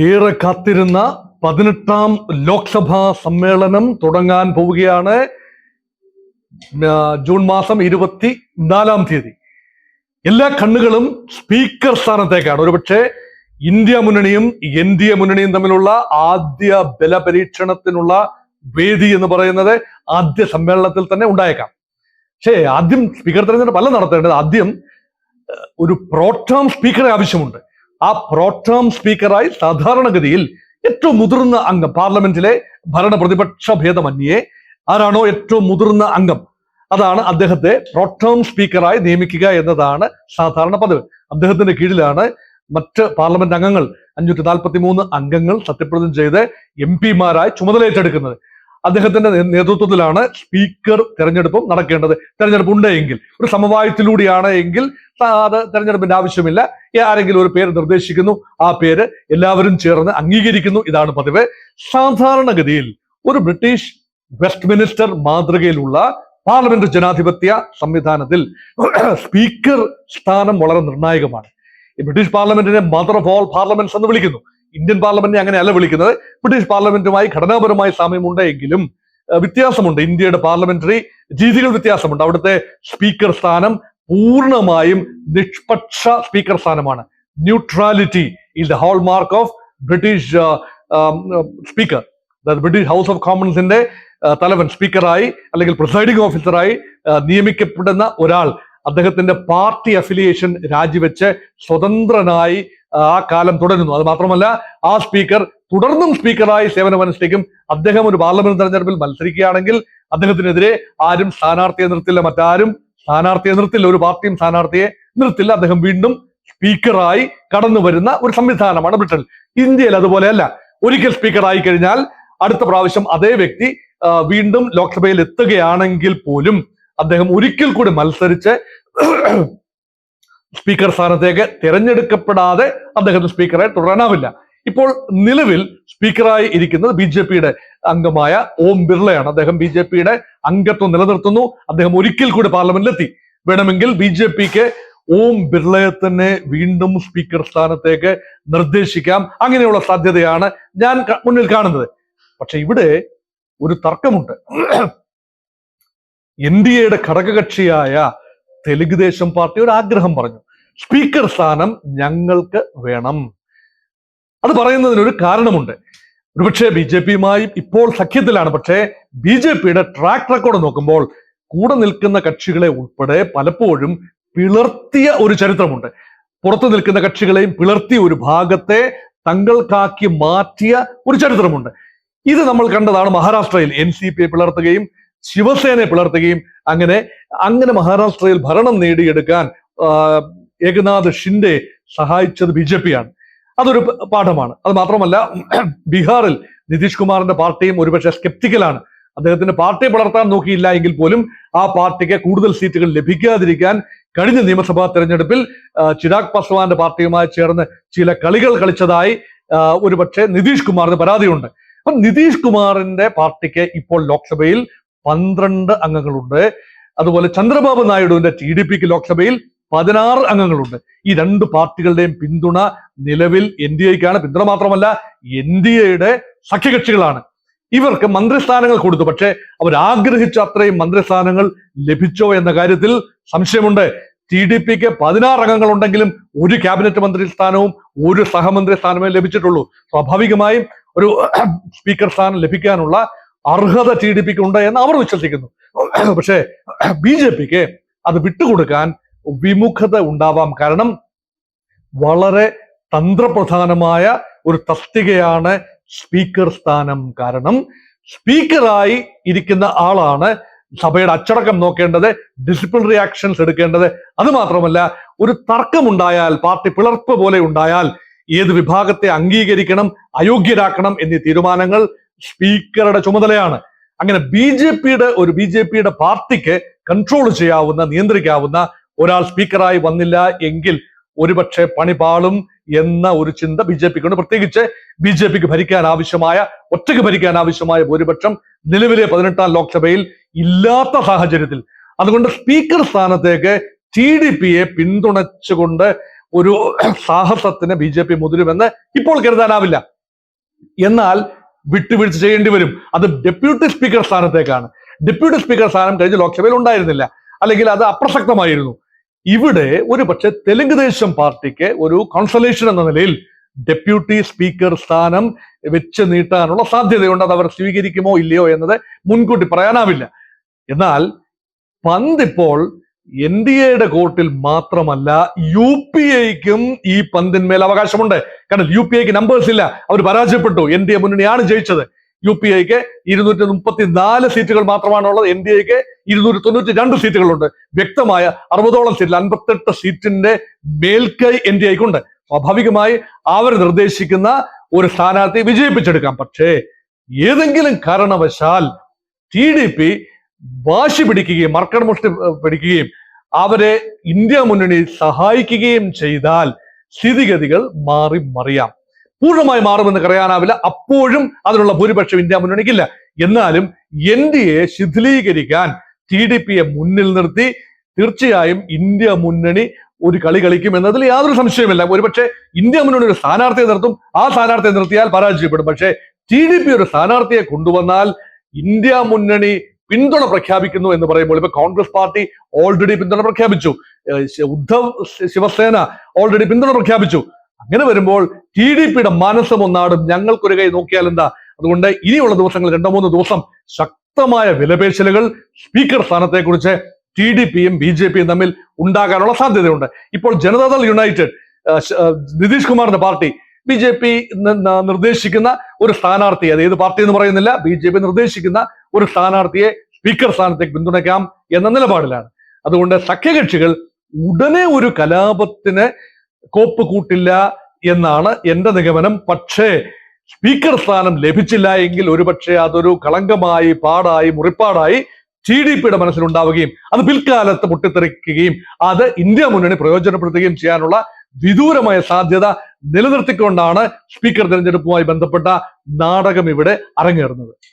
ഏറെ കാത്തിരുന്ന 18ാം ലോക്സഭാ സമ്മേളനം തുടങ്ങാൻ പോവുകയാണ്. ജൂൺ മാസം 24-ാം തീയതി. എല്ലാ കണ്ണുകളും സ്പീക്കർ സ്ഥാനത്തേക്കാണ്. ഒരുപക്ഷെ ഇന്ത്യ മുന്നണിയും NDA മുന്നണിയും തമ്മിലുള്ള ആദ്യ ബലപരീക്ഷണത്തിനുള്ള വേദി എന്ന് പറയുന്നത് ആദ്യ സമ്മേളനത്തിൽ തന്നെ ഉണ്ടായേക്കാം. പക്ഷേ ആദ്യം സ്പീക്കർ തെരഞ്ഞെടുപ്പ് അല്ല നടത്തേണ്ടത്. ആദ്യം ഒരു പ്രോട്ടേം സ്പീക്കറെ ആവശ്യമുണ്ട്. ആ പ്രോട്ടേം സ്പീക്കറായി സാധാരണഗതിയിൽ ഏറ്റവും മുതിർന്ന അംഗം, പാർലമെന്റിലെ ഭരണ പ്രതിപക്ഷ ഭേദമന്യേ ആരാണോ ഏറ്റവും മുതിർന്ന അംഗം, അതാണ് അദ്ദേഹത്തെ പ്രോട്ടേം സ്പീക്കറായി നിയമിക്കുക എന്നതാണ് സാധാരണ പതിവ്. അദ്ദേഹത്തിന്റെ കീഴിലാണ് മറ്റ് പാർലമെന്റ് അംഗങ്ങൾ 543 അംഗങ്ങൾ സത്യപ്രതിജ്ഞ ചെയ്ത് MP-മാരായി ചുമതലയേറ്റെടുക്കുന്നത്. അദ്ദേഹത്തിന്റെ നേതൃത്വത്തിലാണ് സ്പീക്കർ തെരഞ്ഞെടുപ്പും നടക്കേണ്ടത്. തെരഞ്ഞെടുപ്പ് ഉണ്ടെങ്കിൽ, ഒരു സമവായത്തിലൂടെയാണ് എങ്കിൽ അത് തെരഞ്ഞെടുപ്പിന്റെ ആവശ്യമില്ല. ആരെങ്കിലും ഒരു പേര് നിർദ്ദേശിക്കുന്നു, ആ പേര് എല്ലാവരും ചേർന്ന് അംഗീകരിക്കുന്നു. ഇതാണ് പതിവ്. സാധാരണഗതിയിൽ ഒരു ബ്രിട്ടീഷ് വെസ്റ്റ്മിനിസ്റ്റർ മാതൃകയിലുള്ള പാർലമെന്റ് ജനാധിപത്യ സംവിധാനത്തിൽ സ്പീക്കർ സ്ഥാനം വളരെ നിർണായകമാണ്. ഈ ബ്രിട്ടീഷ് പാർലമെന്റിനെ മദർ ഓഫ് ഓൾ പാർലമെന്റ്സ് എന്ന് വിളിക്കുന്നു. ഇന്ത്യൻ പാർലമെന്റിനെ അങ്ങനെയല്ല വിളിക്കുന്നത്. ബ്രിട്ടീഷ് പാർലമെന്റുമായി ഘടനാപരമായ സാമ്യമുണ്ട് എങ്കിലും വ്യത്യാസമുണ്ട്. ഇന്ത്യയുടെ പാർലമെന്ററി രീതികൾ വ്യത്യാസമുണ്ട്. അവിടുത്തെ സ്പീക്കർ സ്ഥാനം പൂർണ്ണമായും നിഷ്പക്ഷ സ്പീക്കർ സ്ഥാനമാണ്. Neutrality is the hallmark of British speaker. British house of കോമൺസിന്റെ തലവൻ സ്പീക്കറായി അല്ലെങ്കിൽ പ്രിസൈഡിംഗ് ഓഫീസറായി നിയമിക്കപ്പെടുന്ന ഒരാൾ അദ്ദേഹത്തിന്റെ പാർട്ടി അഫിലിയേഷൻ രാജിവെച്ച് സ്വതന്ത്രനായി ആ കാലം തുടരുന്നു. അത് മാത്രമല്ല, ആ സ്പീക്കർ തുടർന്നും സ്പീക്കറായി സേവനമനുഷ്ഠിക്കും. അദ്ദേഹം ഒരു പാർലമെന്റ് തെരഞ്ഞെടുപ്പിൽ മത്സരിക്കുകയാണെങ്കിൽ അദ്ദേഹത്തിനെതിരെ ആരും സ്ഥാനാർത്ഥിയെ നിർത്തില്ല, മറ്റാരും സ്ഥാനാർത്ഥിയെ നിർത്തില്ല, ഒരു പാർട്ടിയും സ്ഥാനാർത്ഥിയെ നിർത്തില്ല. അദ്ദേഹം വീണ്ടും സ്പീക്കറായി കടന്നു വരുന്ന ഒരു സംവിധാനമാണ് ബ്രിട്ടനിൽ. ഇന്ത്യയിൽ അതുപോലെയല്ല. ഒരിക്കൽ സ്പീക്കർ ആയി കഴിഞ്ഞാൽ അടുത്ത പ്രാവശ്യം അതേ വ്യക്തി വീണ്ടും ലോക്സഭയിൽ എത്തുകയാണെങ്കിൽ പോലും അദ്ദേഹം ഒരിക്കൽ കൂടി മത്സരിച്ച് സ്പീക്കർ സ്ഥാനത്തേക്ക് തിരഞ്ഞെടുക്കപ്പെടാതെ അദ്ദേഹത്തിന് സ്പീക്കറായി തുടരാനാവില്ല. ഇപ്പോൾ നിലവിൽ സ്പീക്കറായി ഇരിക്കുന്നത് BJP-യുടെ അംഗമായ ഓം ബിർളയാണ്. അദ്ദേഹം BJP-യുടെ അംഗത്വം നിലനിർത്തുന്നു. അദ്ദേഹം ഒരിക്കൽ കൂടി പാർലമെന്റിലെത്തി. വേണമെങ്കിൽ BJP-ക്ക് ഓം ബിർളയെ തന്നെ വീണ്ടും സ്പീക്കർ സ്ഥാനത്തേക്ക് നിർദ്ദേശിക്കാം. അങ്ങനെയുള്ള സാധ്യതയാണ് ഞാൻ മുന്നിൽ കാണുന്നത്. പക്ഷെ ഇവിടെ ഒരു തർക്കമുണ്ട്. NDA-യുടെ ഘടകകക്ഷിയായ തെലുങ്ക് ദേശം പാർട്ടി ഒരു ആഗ്രഹം പറഞ്ഞു. സ്പീക്കർ സ്ഥാനം ഞങ്ങൾക്ക് വേണം. അത് പറയുന്നതിനൊരു കാരണമുണ്ട്. ഒരുപക്ഷെ BJP-യുമായി ഇപ്പോൾ സഖ്യത്തിലാണ്. പക്ഷേ BJP-യുടെ ട്രാക്ക് റെക്കോർഡ് നോക്കുമ്പോൾ കൂടെ നിൽക്കുന്ന കക്ഷികളെ ഉൾപ്പെടെ പലപ്പോഴും പിളർത്തിയ ഒരു ചരിത്രമുണ്ട്. പുറത്തു നിൽക്കുന്ന കക്ഷികളെയും പിളർത്തിയ ഒരു ഭാഗത്തെ തങ്ങൾക്കാക്കി മാറ്റിയ ഒരു ചരിത്രമുണ്ട്. ഇത് നമ്മൾ കണ്ടതാണ് മഹാരാഷ്ട്രയിൽ. NCP-യെ പിളർത്തുകയും ശിവസേനയെ പിളർത്തുകയും അങ്ങനെ മഹാരാഷ്ട്രയിൽ ഭരണം നേടിയെടുക്കാൻ ഏകനാഥ് ഷിൻഡെ സഹായിച്ചത് BJP-യാണ്. അതൊരു പാഠമാണ്. അത് മാത്രമല്ല, ബീഹാറിൽ നിതീഷ് കുമാറിന്റെ പാർട്ടിയും ഒരുപക്ഷെ സ്കെപ്റ്റിക്കലാണ്. അദ്ദേഹത്തിന്റെ പാർട്ടിയെ പിളർത്താൻ നോക്കിയില്ല എങ്കിൽ പോലും ആ പാർട്ടിക്ക് കൂടുതൽ സീറ്റുകൾ ലഭിക്കാതിരിക്കാൻ കഴിഞ്ഞ നിയമസഭാ തെരഞ്ഞെടുപ്പിൽ ചിരാഗ് പാസ്വാന്റെ പാർട്ടിയുമായി ചേർന്ന് ചില കളികൾ കളിച്ചതായി ഒരുപക്ഷെ നിതീഷ് കുമാറിന് പരാതിയുണ്ട്. അപ്പൊ നിതീഷ് കുമാറിന്റെ പാർട്ടിക്ക് ഇപ്പോൾ ലോക്സഭയിൽ 12 അംഗങ്ങളുണ്ട്. അതുപോലെ ചന്ദ്രബാബു നായിഡുവിന്റെ TDP-ക്ക് ലോക്സഭയിൽ 16 അംഗങ്ങളുണ്ട്. ഈ രണ്ട് പാർട്ടികളുടെയും പിന്തുണ നിലവിൽ NDA-ക്കാണ്. പിന്തുണ മാത്രമല്ല, NDA-യുടെ സഖ്യകക്ഷികളാണ്. ഇവർക്ക് മന്ത്രിസ്ഥാനങ്ങൾ കൊടുത്തു. പക്ഷെ അവർ ആഗ്രഹിച്ച അത്രയും മന്ത്രിസ്ഥാനങ്ങൾ ലഭിച്ചോ എന്ന കാര്യത്തിൽ സംശയമുണ്ട്. TDP-ക്ക് 16 അംഗങ്ങൾ ഉണ്ടെങ്കിലും ഒരു ക്യാബിനറ്റ് മന്ത്രി സ്ഥാനവും ഒരു സഹമന്ത്രി സ്ഥാനമേ ലഭിച്ചിട്ടുള്ളൂ. സ്വാഭാവികമായും ഒരു സ്പീക്കർ സ്ഥാനം ലഭിക്കാനുള്ള അർഹത TDP-ക്ക് ഉണ്ട് എന്ന് അവർ വിശ്വസിക്കുന്നു. പക്ഷേ BJP-ക്ക് അത് വിട്ടുകൊടുക്കാൻ വിമുഖത ഉണ്ടാവാം. കാരണം വളരെ തന്ത്രപ്രധാനമായ ഒരു തസ്തികയാണ് സ്പീക്കർ സ്ഥാനം. കാരണം സ്പീക്കറായി ഇരിക്കുന്ന ആളാണ് സഭയുടെ അച്ചടക്കം നോക്കേണ്ടത്, ഡിസിപ്ലിനറി ആക്ഷൻസ് എടുക്കേണ്ടത്. അത് മാത്രമല്ല, ഒരു തർക്കമുണ്ടായാൽ, പാർട്ടി പിളർപ്പ് പോലെ ഉണ്ടായാൽ ഏത് വിഭാഗത്തെ അംഗീകരിക്കണം, അയോഗ്യരാക്കണം എന്നീ തീരുമാനങ്ങൾ സ്പീക്കറുടെ ചുമതലയാണ്. അങ്ങനെ BJP-യുടെ പാർട്ടിക്ക് കൺട്രോൾ ചെയ്യാവുന്ന, നിയന്ത്രിക്കാവുന്ന ഒരാൾ സ്പീക്കറായി വന്നില്ല എങ്കിൽ ഒരുപക്ഷെ പണിപാളും എന്ന ഒരു ചിന്ത BJP-ക്കുണ്ട്. പ്രത്യേകിച്ച് BJP-ക്ക് ഒറ്റയ്ക്ക് ഭരിക്കാൻ ആവശ്യമായ ഭൂരിപക്ഷം നിലവിലെ 18ാം ലോക്സഭയിൽ ഇല്ലാത്ത സാഹചര്യത്തിൽ, അതുകൊണ്ട് സ്പീക്കർ സ്ഥാനത്തേക്ക് TDP-യെ പിന്തുണച്ചുകൊണ്ട് ഒരു സാഹസത്തിന് BJP മുതിരുമെന്ന് ഇപ്പോൾ കരുതാനാവില്ല. എന്നാൽ വിട്ടുവീഴ്ച ചെയ്യേണ്ടി വരും. അത് ഡെപ്യൂട്ടി സ്പീക്കർ സ്ഥാനത്തേക്കാണ്. ഡെപ്യൂട്ടി സ്പീക്കർ സ്ഥാനം കഴിഞ്ഞ ലോക്സഭയിൽ ഉണ്ടായിരുന്നില്ല, അല്ലെങ്കിൽ അത് അപ്രസക്തമായിരുന്നു. ഇവിടെ ഒരു പക്ഷേ തെലുങ്ക് ദേശം പാർട്ടിക്ക് ഒരു കൺസലേഷൻ എന്ന നിലയിൽ ഡെപ്യൂട്ടി സ്പീക്കർ സ്ഥാനം വെച്ച് നീട്ടാനുള്ള സാധ്യതയുണ്ട്. അത് അവർ സ്വീകരിക്കുമോ ഇല്ലയോ എന്നത് മുൻകൂട്ടി പറയാനാവില്ല. എന്നാൽ പന്ത് ഇപ്പോൾ NDAയുടെ കോർട്ടിൽ മാത്രമല്ല, UPAയ്ക്കും ഈ പന്തിന്മേൽ അവകാശമുണ്ട്. കാരണം UPAയ്ക്ക് നമ്പേഴ്സ് ഇല്ല, അവർ പരാജയപ്പെട്ടു. NDA മുന്നണിയാണ് ജയിച്ചത്. UPAയ്ക്ക് 234 സീറ്റുകൾ മാത്രമാണുള്ളത്, NDAയ്ക്ക് 292 സീറ്റുകളുണ്ട്. വ്യക്തമായ 60ഓളം സീറ്റിൽ 58 സീറ്റിന്റെ മേൽക്കൈ NDAയ്ക്കുണ്ട്. സ്വാഭാവികമായി അവർ നിർദ്ദേശിക്കുന്ന ഒരു സ്ഥാനാർത്ഥിയെ വിജയിപ്പിച്ചെടുക്കാം. പക്ഷേ ഏതെങ്കിലും കാരണവശാൽ TDP വാശി പിടിക്കുകയും മർക്കടമുഷ്ടി പിടിക്കുകയും അവരെ ഇന്ത്യ മുന്നണി സഹായിക്കുകയും ചെയ്താൽ സ്ഥിതിഗതികൾ മറിയാം. പൂർണ്ണമായി മാറുമെന്ന് പറയാനാവില്ല. അപ്പോഴും അതിനുള്ള ഭൂരിപക്ഷം ഇന്ത്യ മുന്നണിക്കില്ല. എന്നാലും NDA ശിഥിലീകരിക്കാൻ TDPയെ മുന്നിൽ നിർത്തി തീർച്ചയായും ഇന്ത്യ മുന്നണി ഒരു കളി കളിക്കും എന്നതിൽ യാതൊരു സംശയമില്ല. ഒരുപക്ഷെ ഇന്ത്യ മുന്നണി ഒരു സ്ഥാനാർത്ഥിയെ നിർത്തും, ആ സ്ഥാനാർത്ഥിയെ നിർത്തിയാൽ പരാജയപ്പെടും. പക്ഷേ TDP ഒരു സ്ഥാനാർത്ഥിയെ കൊണ്ടുവന്നാൽ ഇന്ത്യ മുന്നണി പിന്തുണ പ്രഖ്യാപിക്കുന്നു എന്ന് പറയുമ്പോൾ ഇപ്പൊ കോൺഗ്രസ് പാർട്ടി ഓൾറെഡി പിന്തുണ പ്രഖ്യാപിച്ചു, ഉദ്ധവ് ശിവസേന ഓൾറെഡി പിന്തുണ പ്രഖ്യാപിച്ചു. അങ്ങനെ വരുമ്പോൾ TDPയുടെ മനസ്സും ഒന്നാടും. ഞങ്ങൾക്കൊരു കൈ നോക്കിയാൽ എന്താ? അതുകൊണ്ട് ഇനിയുള്ള ദിവസങ്ങൾ 2-3 ദിവസം ശക്തമായ വിലപേശലുകൾ സ്പീക്കർ സ്ഥാനത്തെക്കുറിച്ച് TDPയും BJPയും തമ്മിൽ ഉണ്ടാകാനുള്ള സാധ്യതയുണ്ട്. ഇപ്പോൾ ജനതാദൾ യുണൈറ്റഡ്, നിതീഷ് കുമാറിന്റെ പാർട്ടി BJP നിർദ്ദേശിക്കുന്ന ഒരു സ്ഥാനാർത്ഥി, അത് ഏത് പാർട്ടി എന്ന് പറയുന്നില്ല, BJP നിർദ്ദേശിക്കുന്ന ഒരു സ്ഥാനാർത്ഥിയെ സ്പീക്കർ സ്ഥാനത്തേക്ക് പിന്തുണയ്ക്കാം എന്ന നിലപാടിലാണ്. അതുകൊണ്ട് സഖ്യകക്ഷികൾ ഉടനെ ഒരു കലാപത്തിന് കോപ്പ് കൂട്ടില്ല എന്നാണ് എന്റെ നിഗമനം. പക്ഷേ സ്പീക്കർ സ്ഥാനം ലഭിച്ചില്ല എങ്കിൽ ഒരുപക്ഷെ അതൊരു കളങ്കമായി, പാടായി, മുറിപ്പാടായി TDPയുടെ മനസ്സിലുണ്ടാവുകയും അത് പിൽക്കാലത്ത് പൊട്ടിത്തെറിക്കുകയും അത് ഇന്ത്യ മുന്നണി പ്രയോജനപ്പെടുത്തുകയും ചെയ്യാനുള്ള വിദൂരമായ സാധ്യത നിലനിർത്തിക്കൊണ്ടാണ് സ്പീക്കർ തെരഞ്ഞെടുപ്പുമായി ബന്ധപ്പെട്ട നാടകം ഇവിടെ അരങ്ങേറുന്നത്.